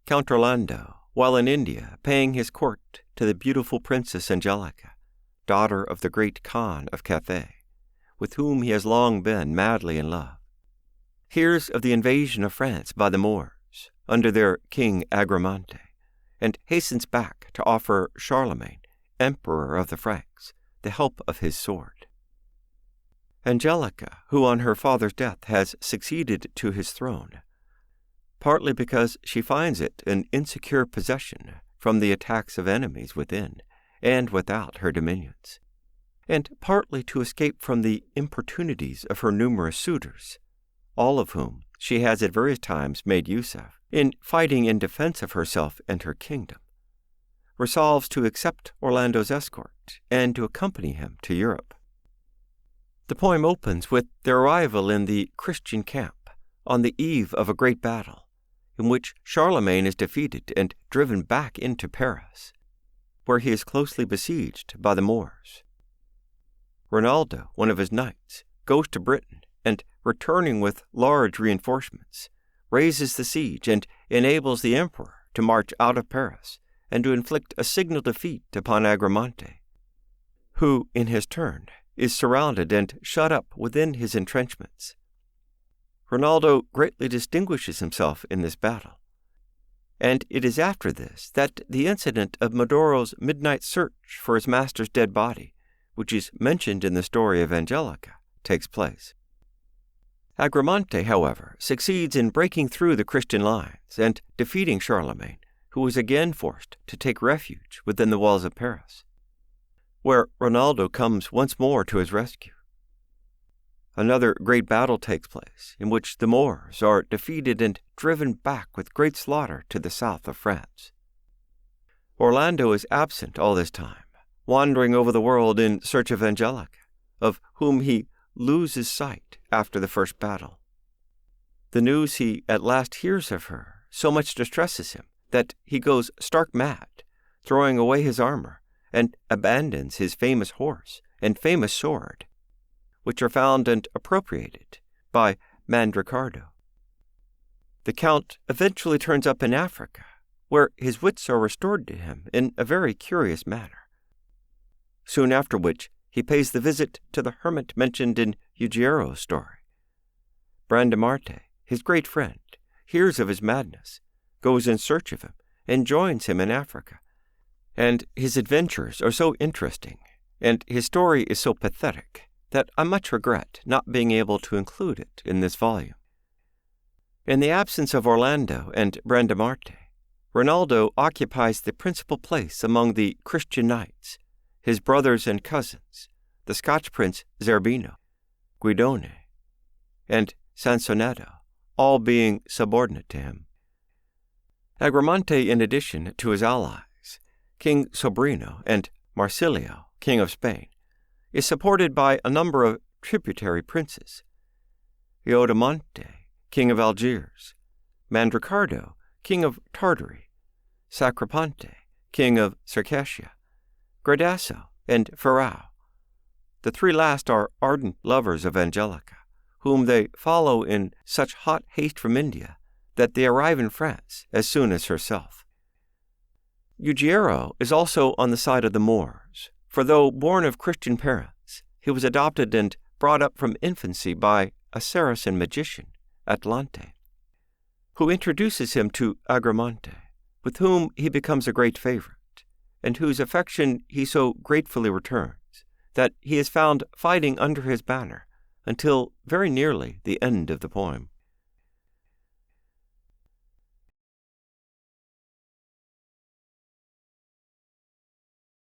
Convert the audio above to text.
Count Orlando, while in India paying his court to the beautiful Princess Angelica, daughter of the great Khan of Cathay, with whom he has long been madly in love, hears of the invasion of France by the Moors under their king Agramante, and hastens back to offer Charlemagne, emperor of the Franks, the help of his sword. Angelica, who on her father's death has succeeded to his throne, partly because she finds it an insecure possession from the attacks of enemies within and without her dominions, and partly to escape from the importunities of her numerous suitors, all of whom she has at various times made use of in fighting in defense of herself and her kingdom, resolves to accept Orlando's escort and to accompany him to Europe. The poem opens with their arrival in the Christian camp on the eve of a great battle, in which Charlemagne is defeated and driven back into Paris, where he is closely besieged by the Moors. Rinaldo, one of his knights, goes to Britain and, returning with large reinforcements, raises the siege and enables the emperor to march out of Paris and to inflict a signal defeat upon Agramante, who, in his turn, is surrounded and shut up within his entrenchments. Rinaldo greatly distinguishes himself in this battle, and it is after this that the incident of Medoro's midnight search for his master's dead body, which is mentioned in the story of Angelica, takes place. Agramante, however, succeeds in breaking through the Christian lines and defeating Charlemagne, who is again forced to take refuge within the walls of Paris, where Rinaldo comes once more to his rescue. Another great battle takes place, in which the Moors are defeated and driven back with great slaughter to the south of France. Orlando is absent all this time, wandering over the world in search of Angelica, of whom he loses sight after the first battle. The news he at last hears of her so much distresses him that he goes stark mad, throwing away his armor, and abandons his famous horse and famous sword, which are found and appropriated by Mandricardo. The Count eventually turns up in Africa, where his wits are restored to him in a very curious manner, soon after which he pays the visit to the hermit mentioned in Ruggiero's story. Bradamante, his great friend, hears of his madness, goes in search of him, and joins him in Africa, and his adventures are so interesting, and his story is so pathetic, that I much regret not being able to include it in this volume. In the absence of Orlando and Bradamante, Rinaldo occupies the principal place among the Christian knights, his brothers and cousins, the Scotch prince Zerbino, Guidone, and Sansonetto, all being subordinate to him. Agramante, in addition to his allies, King Sobrino and Marsilio, king of Spain, is supported by a number of tributary princes: Iodamonte, king of Algiers; Mandricardo, king of Tartary; Sacripante, king of Circassia; Gradasso, and Terrau. The three last are ardent lovers of Angelica, whom they follow in such hot haste from India that they arrive in France as soon as herself. Ruggiero is also on the side of the Moors, for though born of Christian parents, he was adopted and brought up from infancy by a Saracen magician, Atlante, who introduces him to Agramante, with whom he becomes a great favorite, and whose affection he so gratefully returns that he is found fighting under his banner until very nearly the end of the poem.